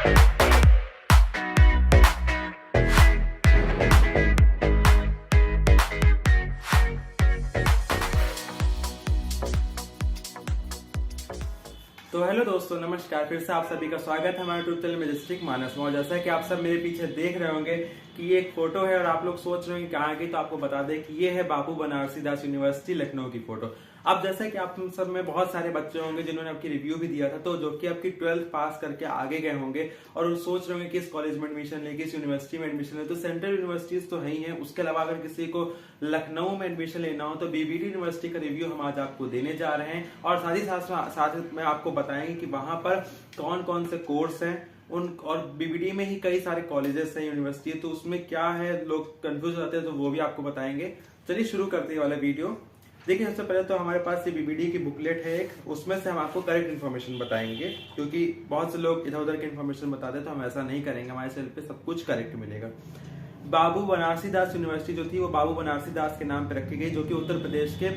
तो हेलो दोस्तों, नमस्कार। फिर से आप सभी का स्वागत है हमारे यूट्यूब चैनल मैजेस्टिक मानस में। और जैसा कि आप सब मेरे पीछे देख रहे होंगे कि ये एक फोटो है और आप लोग सोच रहे होंगे कहाँ की, तो आपको बता दें कि ये है बाबू बनारसी दास यूनिवर्सिटी लखनऊ की फोटो। अब जैसा कि आप सब में बहुत सारे बच्चे होंगे जिन्होंने आपकी रिव्यू भी दिया था, तो जो कि आपकी 12th पास करके आगे गए होंगे और वो सोच रहे होंगे कि इस कॉलेज में एडमिशन ले, किस यूनिवर्सिटी में एडमिशन ले। तो सेंट्रल यूनिवर्सिटीज तो है ही है, उसके अलावा अगर किसी को लखनऊ में एडमिशन लेना हो तो बीबीडी यूनिवर्सिटी का रिव्यू हम आज आपको देने जा रहे हैं। और साथ ही साथ में आपको बताएंगे कि वहां पर कौन कौन से कोर्स हैं उन, और बीबीडी में ही कई सारे कॉलेजेस हैं, यूनिवर्सिटी है, तो उसमें क्या है, लोग कंफ्यूज हो जाते हैं, तो वो भी आपको बताएंगे। चलिए शुरू करते हैं वाला वीडियो। देखिए, सबसे पहले तो हमारे पास ये बीबीडी की बुकलेट है एक, उसमें से हम आपको करेक्ट इन्फॉर्मेशन बताएंगे, क्योंकि बहुत से लोग इधर उधर की इन्फॉर्मेशन बताते हैं, तो हम ऐसा नहीं करेंगे। हमारे चैनल पे सब कुछ करेक्ट मिलेगा। बाबू बनारसी दास यूनिवर्सिटी जो थी वो बाबू बनारसी दास के नाम पे रखी गई, जो कि उत्तर प्रदेश के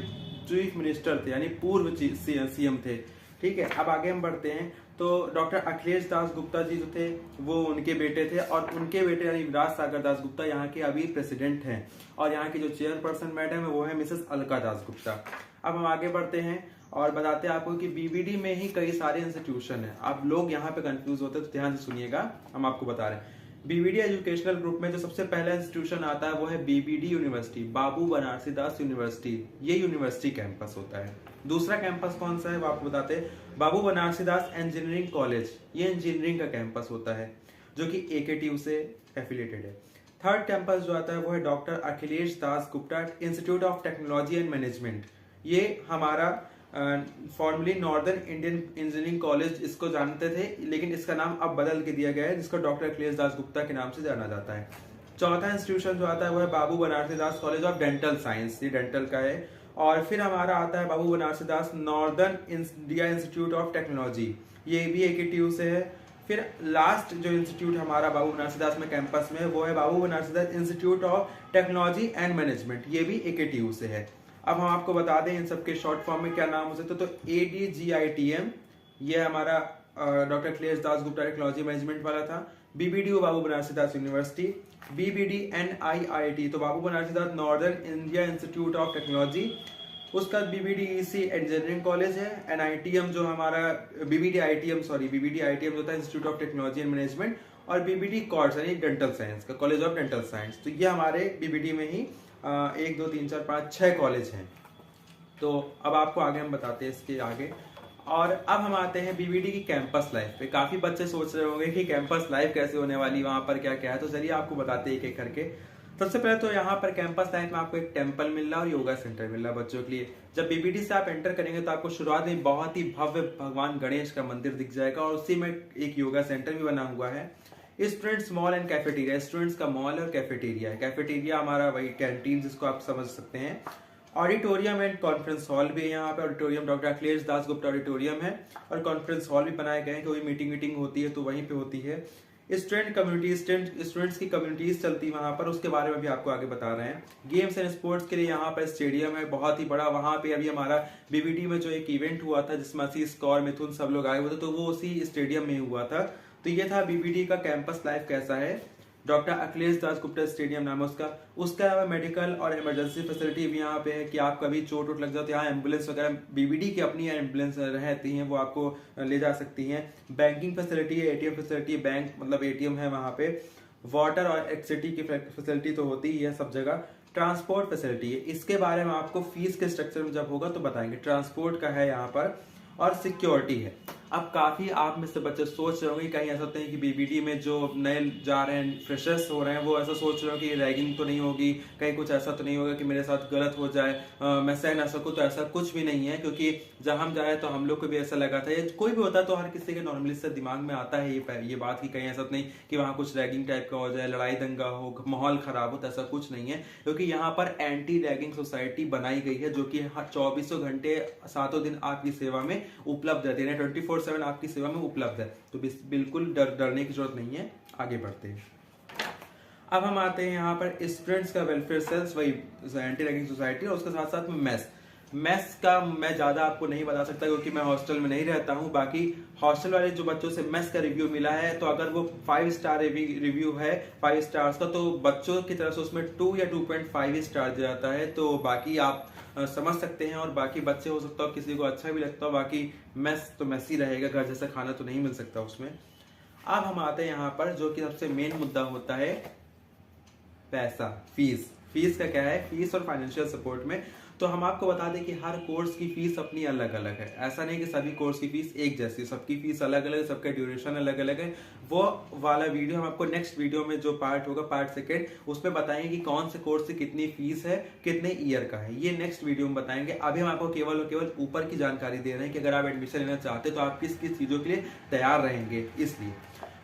चीफ मिनिस्टर थे, यानी पूर्व सीएम थे। ठीक है, अब आगे हम बढ़ते हैं। तो डॉक्टर अखिलेश दास गुप्ता जी जो थे वो उनके बेटे थे, और उनके बेटे यानी विराज सागर दास गुप्ता यहाँ के अभी प्रेसिडेंट हैं, और यहाँ की जो चेयरपर्सन मैडम है वो है मिसेस अलका दास गुप्ता। अब हम आगे बढ़ते हैं और बताते हैं आपको कि बीबीडी में ही कई सारे इंस्टीट्यूशन है। आप लोग यहाँ पे कंफ्यूज होते हैं तो ध्यान से सुनिएगा, हम आपको बता रहे हैं। बीबीडी एजुकेशनल ग्रुप में जो सबसे पहला इंस्टीट्यूशन आता है वो है बीबीडी यूनिवर्सिटी, बाबू बनारसी दास यूनिवर्सिटी। ये यूनिवर्सिटी कैंपस होता है। दूसरा कैंपस कौन सा है वो आपको बताते हैं, बाबू बनारसी दास इंजीनियरिंग कॉलेज। ये इंजीनियरिंग का कैंपस होता है जो कि एकेटीयू से एफिलिएटेड है। थर्ड कैंपस जो आता है वो है doctor Akhilesh Das Gupta institute of technology and management. ये हमारा formally northern Indian engineering college इसको जानते थे, लेकिन इसका नाम अब बदल के दिया गया है, जिसको डॉक्टर अखिलेश दास गुप्ता के नाम से जाना जाता है। चौथा इंस्टीट्यूशन जो आता है वो है Babu Banarasi Das college of dental science, ये डेंटल का है। और फिर हमारा आता है Babu Banarasi Das northern India institute of technology, ये भी एकेटीयू से है। फिर लास्ट जो इंस्टीट्यूट हमारा बाबू बनारसी दास में कैंपस में वो है Babu Banarasi Das institute of technology and management, ये भी एकेटीयू से है। अब हम आपको बता दें इन सबके शॉर्ट फॉर्म में क्या नाम हो सकते, तो ADGITM ये हमारा doctor Akhilesh Das Gupta technology management वाला था। BBD Babu Banarasi Das university. BBD NIIT तो Babu Banarasi Das northern India institute of technology. उसका BBDEC इंजीनियरिंग कॉलेज है। NITM जो हमारा BBDITM जो था institute of technology and management. और BBD कॉर्स यानी डेंटल साइंस का कॉलेज ऑफ डेंटल साइंस। तो ये हमारे BBD में ही 1 2 3 4 5 6 कॉलेज हैं। तो अब आपको आगे हम बताते हैं इसके आगे। और अब हम आते हैं बीबीडी की कैंपस लाइफ पे। काफी बच्चे सोच रहे होंगे कि कैंपस लाइफ कैसे होने वाली, वहां पर क्या क्या है, तो चलिए आपको बताते हैं एक एक करके। सबसे पहले तो यहाँ पर कैंपस लाइफ में आपको एक टेम्पल मिल रहा है और योगा सेंटर मिल रहा है बच्चों के लिए। जब बीबीडी से आप एंटर करेंगे तो आपको शुरुआत में बहुत ही भव्य भगवान गणेश का मंदिर दिख जाएगा, और उसी में एक योगा सेंटर भी बना हुआ है। Students mall and cafeteria, students का मॉल और कैफेटेरिया है। कैफेटेरिया हमारा वही कैंटीन जिसको आप समझ सकते हैं। ऑडिटोरियम एंड कॉन्फ्रेंस हॉल भी है यहाँ पे। Auditorium doctor Akhilesh Das Gupta auditorium है, और कॉन्फ्रेंस हॉल भी बनाए गए हैं, कोई मीटिंग होती है तो वहीं पे होती है। स्टूडेंट कम्युनिटी, स्टूडेंट्स की कम्युनिटीज चलती है वहां पर, उसके बारे में भी आपको आगे बता रहे हैं। गेम्स एंड स्पोर्ट्स के लिए यहाँ पर स्टेडियम है बहुत ही बड़ा। वहां पे अभी हमारा बीबीडी में जो एक इवेंट हुआ था जिसमें आशीष कौर, मिथुन सब लोग आए हुए थे, तो वो उसी स्टेडियम में हुआ था। तो ये था बीबीडी का कैंपस लाइफ कैसा है। डॉक्टर अखिलेश दास गुप्ता स्टेडियम नाम है उसका। उसके अलावा मेडिकल और इमरजेंसी फैसिलिटी भी यहाँ पे है कि आप कभी चोट वोट लग जाओ तो यहाँ एम्बुलेंस वगैरह, बीबीडी की अपनी एम्बुलेंस रहती हैं, वो आपको ले जा सकती हैं। बैंकिंग फैसिलिटी है, ATM फैसिलिटी, बैंक मतलब ATM है वहाँ पे। वाटर और इलेक्ट्रिसिटी की फैसिलिटी तो होती ही है सब जगह। ट्रांसपोर्ट फैसिलिटी है, इसके बारे में आपको फीस के स्ट्रक्चर में जब होगा तो बताएंगे। ट्रांसपोर्ट का है यहाँ पर, और सिक्योरिटी है। अब काफी आप में से बच्चे सोच रहे होंगे कहीं ऐसा नहीं कि बीबीडी में जो नए जा रहे हैं, फ्रेशर्स हो रहे हैं, वो ऐसा सोच रहे हो कि रैगिंग तो नहीं होगी, कहीं कुछ ऐसा तो नहीं होगा कि मेरे साथ गलत हो जाए, मैं सह ना सकूं। तो ऐसा कुछ भी नहीं है, क्योंकि जब हम जाए तो हम लोग को भी ऐसा लगा था। कोई भी होता है तो हर किसी के नॉर्मली से दिमाग में आता है ये बात कि कहीं ऐसा नहीं कि वहां कुछ रैगिंग टाइप का हो जाए, लड़ाई दंगा हो, माहौल खराब हो, तो ऐसा कुछ नहीं है। क्योंकि यहाँ पर एंटी रैगिंग सोसाइटी बनाई गई है, जो कि 24 घंटे 7 दिन आपकी सेवा में उपलब्ध रहती है, 24/7 आपकी सेवा में उपलब्ध है। तो बिल्कुल डरने की जरूरत नहीं है। आगे बढ़ते हैं। अब हम आते हैं यहाँ पर स्टूडेंट्स का वेलफेयर सेल्स, वही एंटी रैगिंग सोसाइटी, और उसके साथ साथ में मेस। मेस का मैं ज्यादा आपको नहीं बता सकता क्योंकि मैं हॉस्टल में नहीं रहता हूँ। बाकी हॉस्टल वाले जो बच्चों से मेस का रिव्यू मिला है, तो अगर वो 5 स्टार रिव्यू है 5 स्टार्स का, तो बच्चों की तरफ से उसमें 2 या 2.5 स्टार दिया जाता है। तो बाकी आप समझ सकते हैं। और बाकी बच्चे हो सकता हो किसी को अच्छा भी लगता हो, बाकी मेस तो मेस ही रहेगा, घर जैसा खाना तो नहीं मिल सकता उसमें। अब हम आते हैं यहाँ पर जो कि सबसे मेन मुद्दा होता है, पैसा, फीस। फीस का क्या है, फीस और फाइनेंशियल सपोर्ट में तो हम आपको बता दें कि हर कोर्स की फीस अपनी अलग अलग है। ऐसा नहीं कि सभी कोर्स की फीस एक जैसी, सबकी फीस अलग अलग है, सबका ड्यूरेशन अलग अलग है। वो वाला वीडियो हम आपको नेक्स्ट वीडियो में जो पार्ट होगा, पार्ट सेकेंड, उसमें बताएंगे कि कौन से कोर्स से कितनी फीस है, कितने ईयर का है, ये नेक्स्ट वीडियो में बताएंगे। अभी हम आपको केवल और केवल ऊपर की जानकारी दे रहे हैं कि अगर आप एडमिशन लेना चाहते हैं तो आप किस किस चीजों के लिए तैयार रहेंगे। इसलिए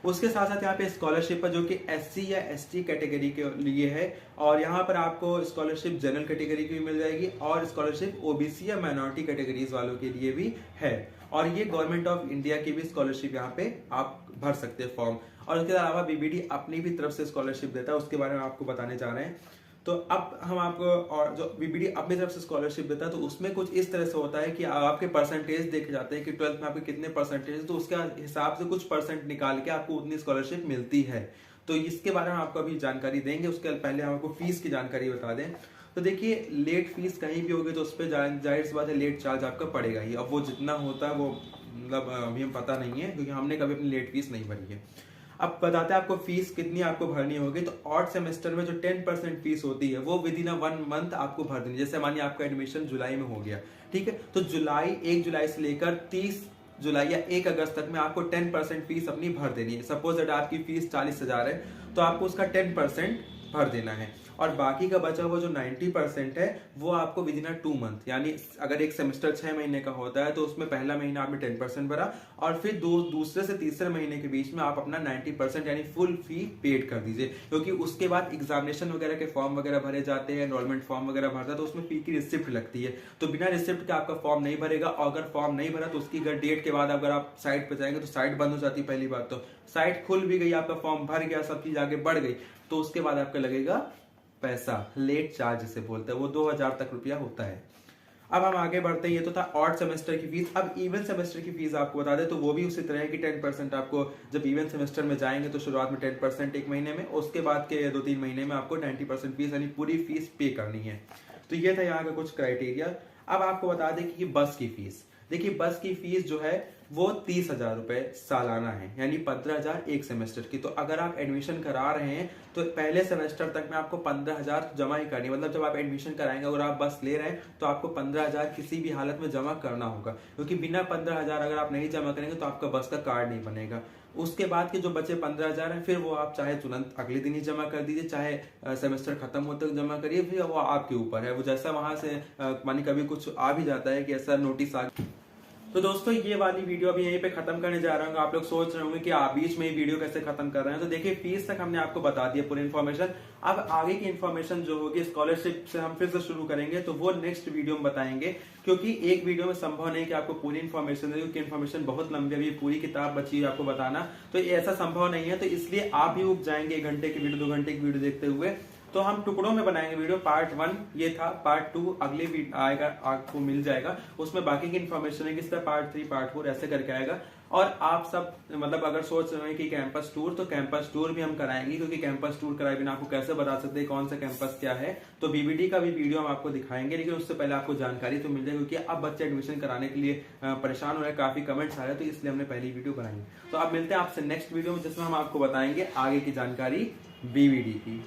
उसके साथ साथ यहाँ पे स्कॉलरशिप है जो कि SC या ST कैटेगरी के लिए है, और यहाँ पर आपको स्कॉलरशिप जनरल कैटेगरी की भी मिल जाएगी और स्कॉलरशिप OBC या माइनॉरिटी कैटेगरीज वालों के लिए भी है। और ये गवर्नमेंट ऑफ इंडिया की भी स्कॉलरशिप यहाँ पे आप भर सकते हैं फॉर्म। और उसके अलावा BBD अपनी भी तरफ से स्कॉलरशिप देता है, उसके बारे में आपको बताने जा रहे हैं। तो अब हम आपको, और जो BBD अपनी तरफ से स्कॉलरशिप देता है तो उसमें कुछ इस तरह से होता है कि आपके परसेंटेज देखे जाते हैं कि 12th में आपके कितने परसेंटेज, तो उसके हिसाब से कुछ परसेंट निकाल के आपको उतनी स्कॉलरशिप मिलती है। तो इसके बारे में आपको अभी जानकारी देंगे। उसके पहले हम आपको फीस की जानकारी बता दें। तो देखिए, लेट फीस कहीं भी होगी तो उस पर जाहिर सी बात है लेट चार्ज आपका पड़ेगा ही। अब वो जितना होता है वो मतलब अभी हम पता नहीं है क्योंकि हमने कभी अपनी लेट फीस नहीं भरी है। अब बताते हैं आपको फीस कितनी आपको भरनी होगी। तो ऑड सेमेस्टर में जो 10% फीस होती है वो विद इन 1 मंथ आपको भर देनी। जैसे मानिए आपका एडमिशन जुलाई में हो गया, ठीक है, तो 1 जुलाई से लेकर 30 जुलाई या 1 अगस्त तक में आपको 10% फीस अपनी भर देनी है। सपोज दैट आपकी फीस 40,000 है तो आपको उसका 10% भर देना है। और बाकी का बचा हुआ जो 90% है वो आपको विद इन 2 मंथ, यानी अगर एक सेमेस्टर 6 महीने का होता है तो उसमें पहला महीना आपने 10% भरा और फिर दूसरे से तीसरे महीने के बीच में आप अपना 90% यानी फुल फी पेड कर दीजिए। क्योंकि उसके बाद एग्जामिनेशन वगैरह के फॉर्म वगैरह भरे जाते हैं, एनरोलमेंट फॉर्म वगैरह भरता है, तो उसमें फी की रिसिप्ट लगती है। तो बिना रिसिप्ट के आपका फॉर्म नहीं भरेगा। और अगर फॉर्म नहीं भरा तो उसकी अगर डेट के बाद अगर आप साइट पर जाएंगे तो साइट बंद हो जाती है। पहली बात तो साइट खुल भी गई, आपका फॉर्म भर गया, सब चीज आगे बढ़ गई, तो उसके बाद आपका लगेगा पैसा, लेट चार्ज जिसे बोलते हैं, वो 2000 तक रुपया होता है। अब हम आगे बढ़ते हैं। ये तो था ऑड सेमेस्टर की फीस। अब इवन सेमेस्टर की फीस आपको बता दें तो वो भी उसी तरह है कि 10% आपको जब इवन सेमेस्टर में जाएंगे तो शुरुआत में 10% एक महीने में, उसके बाद के 2-3 महीने में आपको 90% फीस यानी पूरी फीस पे करनी है। तो ये था यहाँ का कुछ क्राइटेरिया। अब आपको बता दें कि बस की फीस, देखिए बस की फीस जो है वो 30,000 रुपए सालाना है, यानी 15,000 एक सेमेस्टर की। तो अगर आप एडमिशन करा रहे हैं तो पहले सेमेस्टर तक में आपको 15,000 जमा ही करनी, मतलब जब आप एडमिशन कराएंगे और आप बस ले रहे हैं तो आपको 15,000 किसी भी हालत में जमा करना होगा। क्योंकि बिना 15,000 अगर आप नहीं जमा करेंगे तो आपका बस का कार्ड नहीं बनेगा। उसके बाद के जो बचे 15,000 है फिर वो आप चाहे तुरंत अगले दिन ही जमा कर दीजिए, चाहे सेमेस्टर खत्म होते तक जमा करिए, फिर वो आपके ऊपर है। वो जैसा वहां से मानी कभी कुछ आ भी जाता है कि ऐसा नोटिस आ। तो दोस्तों ये वाली वीडियो अभी यहीं पे खत्म करने जा रहा हूँ। आप लोग सोच रहे होंगे कि आप बीच में ही वीडियो कैसे खत्म कर रहे हैं। तो देखिए फीस तक हमने आपको बता दिया पूरी इन्फॉर्मेशन। अब आगे की इन्फॉर्मेशन जो होगी स्कॉलरशिप से हम फिर से शुरू करेंगे, तो वो नेक्स्ट वीडियो में बताएंगे। क्योंकि एक वीडियो में संभव नहीं कि आपको पूरी इन्फॉर्मेशन दे, क्योंकि इन्फॉर्मेशन बहुत लंबी है, पूरी किताब बची है आपको बताना, तो ऐसा संभव नहीं है। तो इसलिए आप भी उब जाएंगे 1 घंटे की वीडियो 2 घंटे की वीडियो देखते हुए। तो हम टुकड़ों में बनाएंगे वीडियो। पार्ट 1 ये था, पार्ट 2 अगले आएगा, आपको मिल जाएगा, उसमें बाकी की इन्फॉर्मेशन है, किसका पार्ट 3 पार्ट 4 ऐसे करके आएगा। और आप सब मतलब अगर सोच रहे हैं कि कैंपस टूर, तो कैंपस टूर भी हम कराएंगे, क्योंकि कैंपस टूर कराए बिना आपको कैसे बता सकते हैं कौन सा कैंपस क्या है। तो BBD का भी वीडियो हम आपको दिखाएंगे, लेकिन उससे पहले आपको जानकारी तो मिल जाएगी, क्योंकि अब बच्चे एडमिशन कराने के लिए परेशान हो रहे हैं, काफी कमेंट्स आ रहे हैं, तो इसलिए हमने पहली वीडियो बनाई। तो अब मिलते हैं आपसे नेक्स्ट वीडियो में, जिसमें हम आपको बताएंगे आगे की जानकारी BBD की।